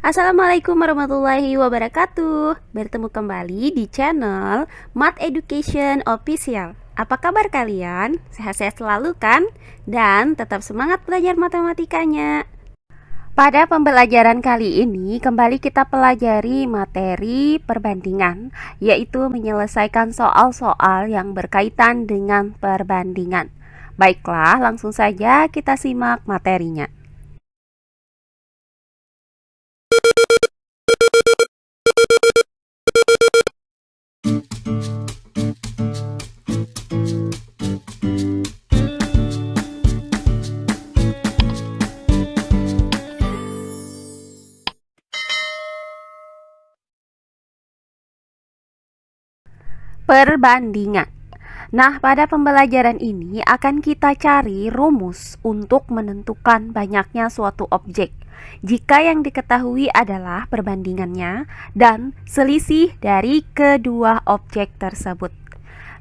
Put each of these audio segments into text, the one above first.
Assalamualaikum warahmatullahi wabarakatuh. Bertemu kembali di channel Math Education Official. Apa kabar kalian? Sehat-sehat selalu kan? Dan tetap semangat belajar matematikanya. Pada pembelajaran kali ini kembali kita pelajari materi perbandingan, yaitu menyelesaikan soal-soal yang berkaitan dengan perbandingan. Baiklah, langsung saja kita simak materinya. Perbandingan. Nah, pada pembelajaran ini akan kita cari rumus untuk menentukan banyaknya suatu objek jika yang diketahui adalah perbandingannya dan selisih dari kedua objek tersebut.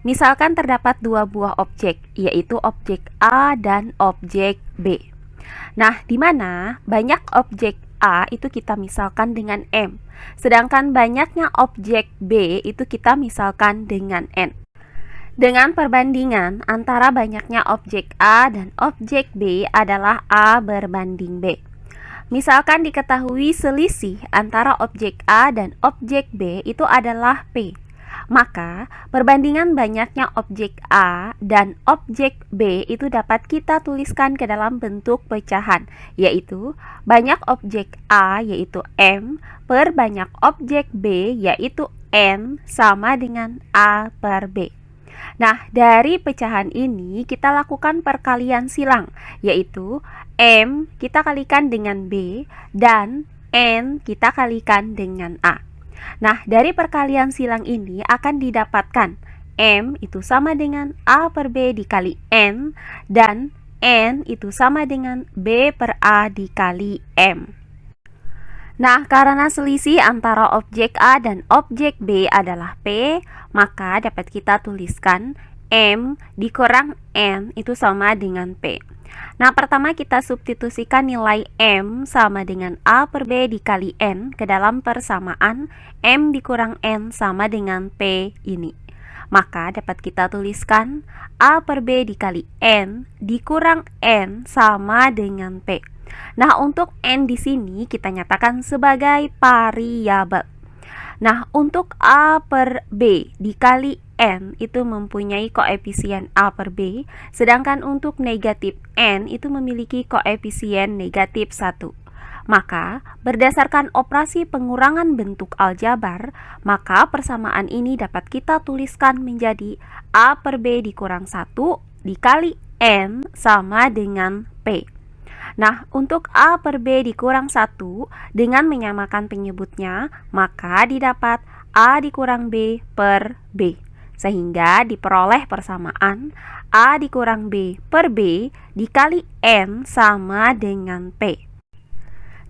Misalkan terdapat dua buah objek, yaitu objek A dan objek B. Nah, di mana banyak objek A itu kita misalkan dengan M, sedangkan banyaknya objek B itu kita misalkan dengan N. Dengan perbandingan antara banyaknya objek A dan objek B adalah A berbanding B. Misalkan diketahui selisih antara objek A dan objek B itu adalah P. Maka, perbandingan banyaknya objek A dan objek B itu dapat kita tuliskan ke dalam bentuk pecahan, yaitu banyak objek A yaitu M per banyak objek B yaitu N sama dengan A per B. Nah, dari pecahan ini kita lakukan perkalian silang, yaitu M kita kalikan dengan B dan N kita kalikan dengan A. Nah, dari perkalian silang ini akan didapatkan M itu sama dengan A per B dikali N dan N itu sama dengan B per A dikali M. Nah, karena selisih antara objek A dan objek B adalah P, maka dapat kita tuliskan M dikurang N itu sama dengan P. Nah, pertama kita substitusikan nilai M sama dengan A per B dikali N ke dalam persamaan M dikurang N sama dengan P ini. Maka dapat kita tuliskan A per B dikali N dikurang N sama dengan P. Nah, untuk N di sini kita nyatakan sebagai variabel. Nah, untuk A per B dikali N itu mempunyai koefisien A per B, sedangkan untuk negatif N itu memiliki koefisien negatif 1. Maka, berdasarkan operasi pengurangan bentuk aljabar, maka persamaan ini dapat kita tuliskan menjadi A per B dikurang 1 dikali N sama dengan P. Nah, untuk A per B dikurang 1 dengan menyamakan penyebutnya, maka didapat A dikurang B per B. Sehingga diperoleh persamaan A dikurang B per B dikali N sama dengan P.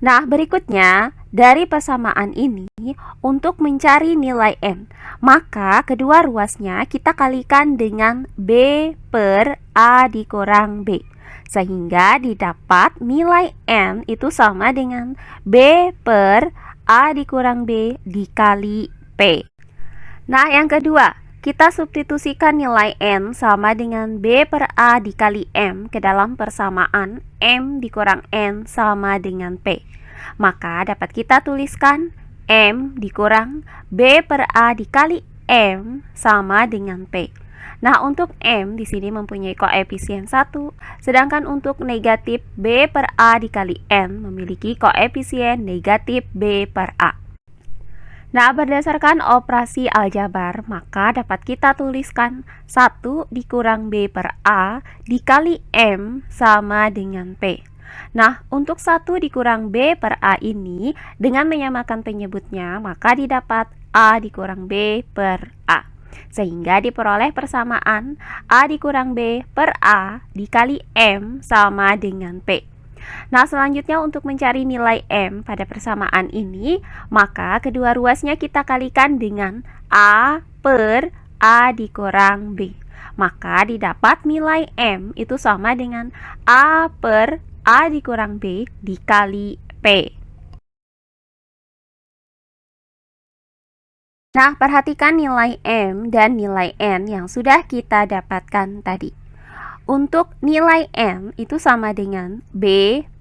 Nah, berikutnya dari persamaan ini untuk mencari nilai N, maka kedua ruasnya kita kalikan dengan B per A dikurang B. Sehingga didapat nilai N itu sama dengan B per A dikurang B dikali P. Nah, yang kedua, kita substitusikan nilai N sama dengan B per A dikali M ke dalam persamaan M dikurang N sama dengan P. Maka dapat kita tuliskan M dikurang B per A dikali M sama dengan P. Nah, untuk M di sini mempunyai koefisien 1, sedangkan untuk negatif B per A dikali N memiliki koefisien negatif B per A. Nah, berdasarkan operasi aljabar, maka dapat kita tuliskan 1 dikurang B per A dikali M sama dengan P. Nah, untuk 1 dikurang B per A ini dengan menyamakan penyebutnya, maka didapat A dikurang B per A. Sehingga diperoleh persamaan A dikurang B per A dikali M sama dengan P. Nah, selanjutnya untuk mencari nilai M pada persamaan ini, maka kedua ruasnya kita kalikan dengan A per A dikurang B. Maka didapat nilai M itu sama dengan A per A dikurang B dikali P. Nah, perhatikan nilai M dan nilai N yang sudah kita dapatkan tadi. Untuk nilai N itu sama dengan B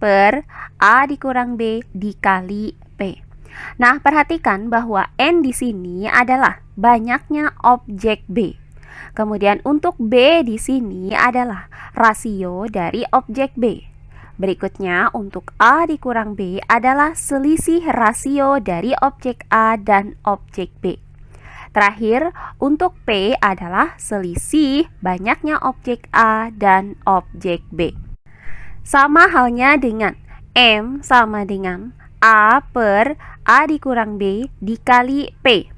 per A dikurang B dikali P. Nah, perhatikan bahwa N di sini adalah banyaknya objek B. Kemudian untuk B di sini adalah rasio dari objek B. Berikutnya untuk A dikurang B adalah selisih rasio dari objek A dan objek B. Terakhir, untuk P adalah selisih banyaknya objek A dan objek B. Sama halnya dengan M sama dengan A per A dikurang B dikali P.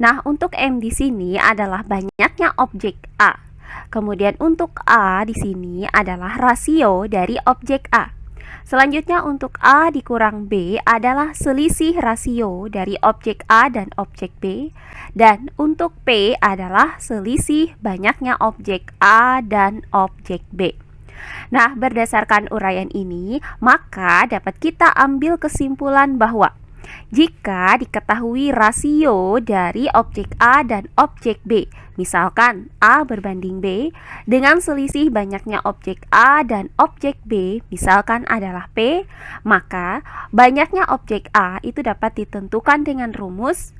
Nah, untuk M di sini adalah banyaknya objek A. Kemudian untuk A di sini adalah rasio dari objek A. Selanjutnya untuk A dikurang B adalah selisih rasio dari objek A dan objek B. Dan untuk P adalah selisih banyaknya objek A dan objek B. Nah, berdasarkan uraian ini, maka dapat kita ambil kesimpulan bahwa jika diketahui rasio dari objek A dan objek B, misalkan A berbanding B, dengan selisih banyaknya objek A dan objek B, misalkan adalah P, maka banyaknya objek A itu dapat ditentukan dengan rumus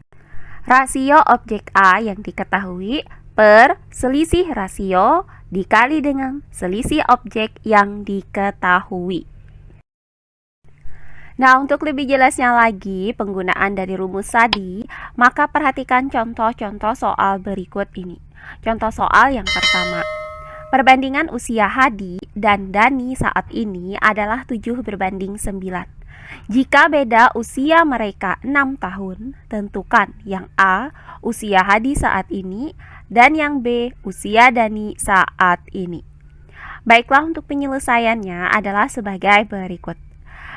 rasio objek A yang diketahui per selisih rasio dikali dengan selisih objek yang diketahui. Nah, untuk lebih jelasnya lagi penggunaan dari rumus tadi, maka perhatikan contoh-contoh soal berikut ini. Contoh soal yang pertama. Perbandingan usia Hadi dan Dani saat ini adalah 7 berbanding 9. Jika beda usia mereka 6 tahun, tentukan yang A, usia Hadi saat ini, dan yang B, usia Dani saat ini. Baiklah, untuk penyelesaiannya adalah sebagai berikut.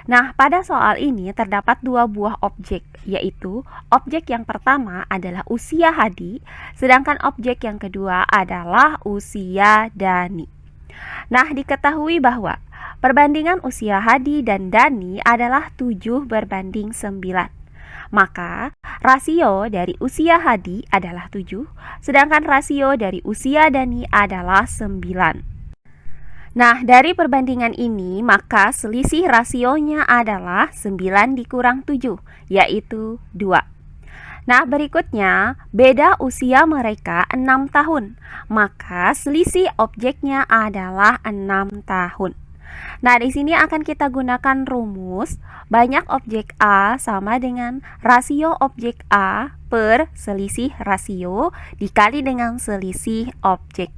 Nah, pada soal ini terdapat dua buah objek, yaitu objek yang pertama adalah usia Hadi, sedangkan objek yang kedua adalah usia Dani. Nah, diketahui bahwa perbandingan usia Hadi dan Dani adalah 7 berbanding 9. Maka, rasio dari usia Hadi adalah 7, sedangkan rasio dari usia Dani adalah 9. Nah, dari perbandingan ini, maka selisih rasionya adalah 9 dikurang 7, yaitu 2. Nah, berikutnya, beda usia mereka 6 tahun, maka selisih objeknya adalah 6 tahun. Nah, di sini akan kita gunakan rumus banyak objek A sama dengan rasio objek A per selisih rasio dikali dengan selisih objek.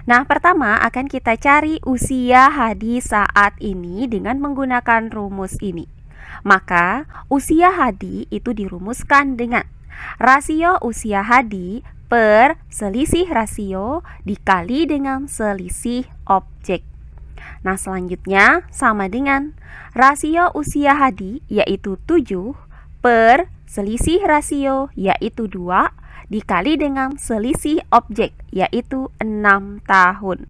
Nah, pertama akan kita cari usia Hadi saat ini dengan menggunakan rumus ini. Maka, usia Hadi itu dirumuskan dengan rasio usia Hadi per selisih rasio dikali dengan selisih objek. Nah, selanjutnya sama dengan rasio usia Hadi yaitu 7 per selisih rasio yaitu 2 dikali dengan selisih objek yaitu 6 tahun.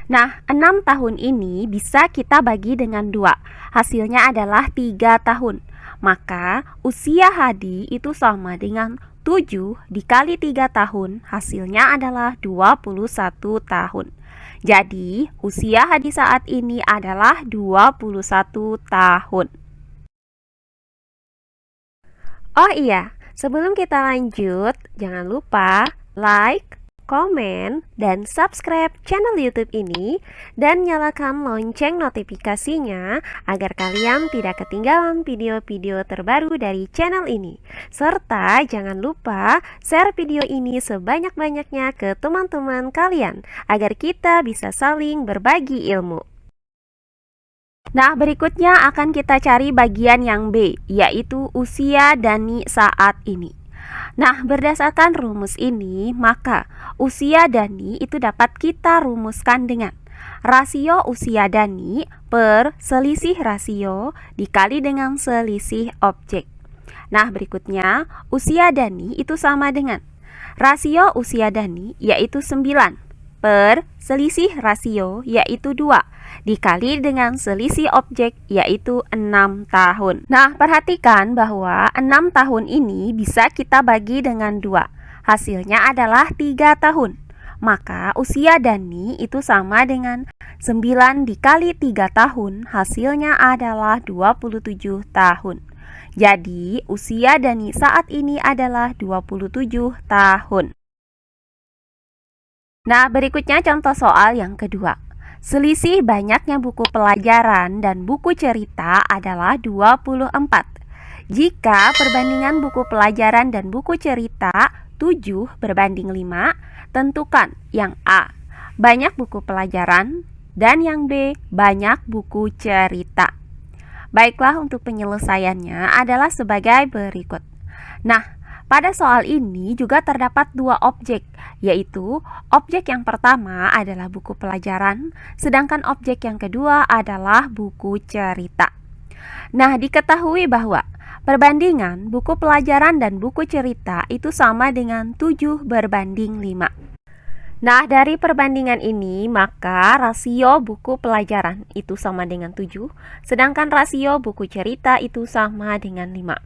Nah, 6 tahun ini bisa kita bagi dengan 2. Hasilnya adalah 3 tahun. Maka usia Hadi itu sama dengan 7 dikali 3 tahun, hasilnya adalah 21 tahun. Jadi, usia Hadi saat ini adalah 21 tahun. Oh iya, sebelum kita lanjut, jangan lupa like, komen, dan subscribe channel YouTube ini dan nyalakan lonceng notifikasinya agar kalian tidak ketinggalan video-video terbaru dari channel ini. Serta jangan lupa share video ini sebanyak-banyaknya ke teman-teman kalian agar kita bisa saling berbagi ilmu. Nah, berikutnya akan kita cari bagian yang B, yaitu usia Dani saat ini. Nah, berdasarkan rumus ini, maka usia Dani itu dapat kita rumuskan dengan rasio usia Dani per selisih rasio dikali dengan selisih objek. Nah, berikutnya usia Dani itu sama dengan rasio usia Dani yaitu 9 per selisih rasio yaitu 2 dikali dengan selisih objek yaitu 6 tahun. Nah, perhatikan bahwa 6 tahun ini bisa kita bagi dengan 2. Hasilnya adalah 3 tahun. Maka usia Dani itu sama dengan 9 dikali 3 tahun, hasilnya adalah 27 tahun. Jadi, usia Dani saat ini adalah 27 tahun. Nah, berikutnya contoh soal yang kedua. Selisih banyaknya buku pelajaran dan buku cerita adalah 24. Jika perbandingan buku pelajaran dan buku cerita 7 berbanding 5, tentukan yang A, banyak buku pelajaran, dan yang B, banyak buku cerita. Baiklah, untuk penyelesaiannya adalah sebagai berikut. Nah, pada soal ini juga terdapat 2 objek, yaitu objek yang pertama adalah buku pelajaran, sedangkan objek yang kedua adalah buku cerita. Nah, diketahui bahwa perbandingan buku pelajaran dan buku cerita itu sama dengan 7 berbanding 5. Nah, dari perbandingan ini, maka rasio buku pelajaran itu sama dengan 7, sedangkan rasio buku cerita itu sama dengan 5.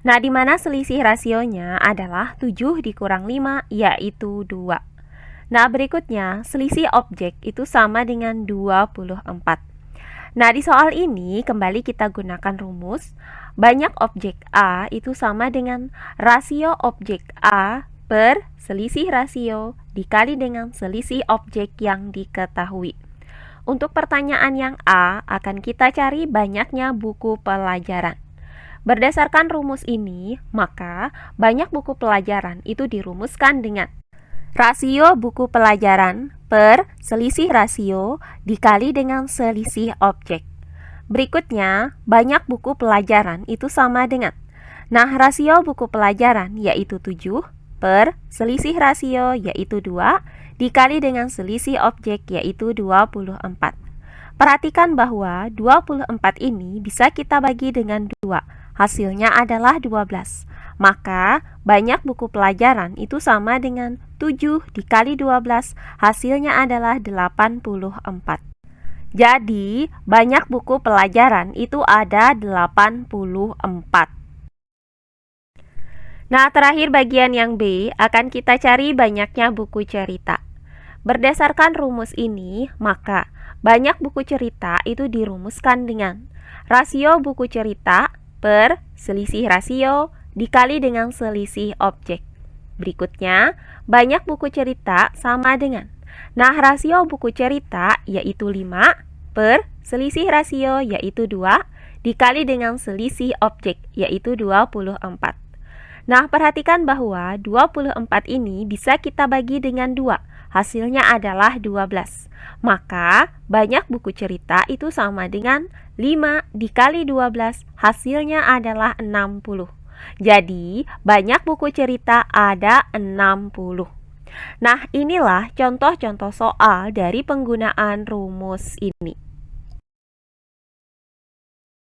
Nah, di mana selisih rasionya adalah 7 dikurang 5, yaitu 2. Nah, berikutnya, selisih objek itu sama dengan 24. Nah, di soal ini kembali kita gunakan rumus. Banyak objek A itu sama dengan rasio objek A per selisih rasio dikali dengan selisih objek yang diketahui. Untuk pertanyaan yang A, akan kita cari banyaknya buku pelajaran. Berdasarkan rumus ini, maka banyak buku pelajaran itu dirumuskan dengan rasio buku pelajaran per selisih rasio dikali dengan selisih objek. Berikutnya, banyak buku pelajaran itu sama dengan, nah, rasio buku pelajaran yaitu 7 per selisih rasio yaitu 2 dikali dengan selisih objek yaitu 24. Perhatikan bahwa 24 ini bisa kita bagi dengan 2, hasilnya adalah 12. Maka banyak buku pelajaran itu sama dengan 7 dikali 12, hasilnya adalah 84. Jadi, banyak buku pelajaran itu ada 84. Nah, terakhir bagian yang B, akan kita cari banyaknya buku cerita. Berdasarkan rumus ini, maka banyak buku cerita itu dirumuskan dengan rasio buku cerita per selisih rasio dikali dengan selisih objek. Berikutnya, banyak buku cerita sama dengan, nah, rasio buku cerita yaitu 5 per selisih rasio yaitu 2 dikali dengan selisih objek yaitu 24. Nah, perhatikan bahwa 24 ini bisa kita bagi dengan 2, hasilnya adalah 12. Maka, banyak buku cerita itu sama dengan 5 dikali 12, hasilnya adalah 60. Jadi, banyak buku cerita ada 60. Nah, inilah contoh-contoh soal dari penggunaan rumus ini.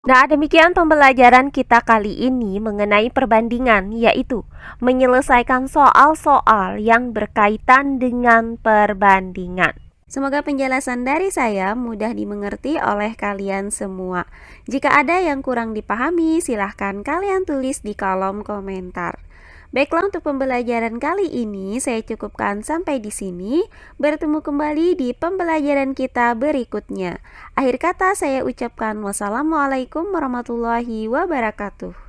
Nah, demikian pembelajaran kita kali ini mengenai perbandingan, yaitu menyelesaikan soal-soal yang berkaitan dengan perbandingan. Semoga penjelasan dari saya mudah dimengerti oleh kalian semua. Jika ada yang kurang dipahami, silahkan kalian tulis di kolom komentar. Baiklah, untuk pembelajaran kali ini saya cukupkan sampai di sini. Bertemu kembali di pembelajaran kita berikutnya. Akhir kata saya ucapkan wassalamualaikum warahmatullahi wabarakatuh.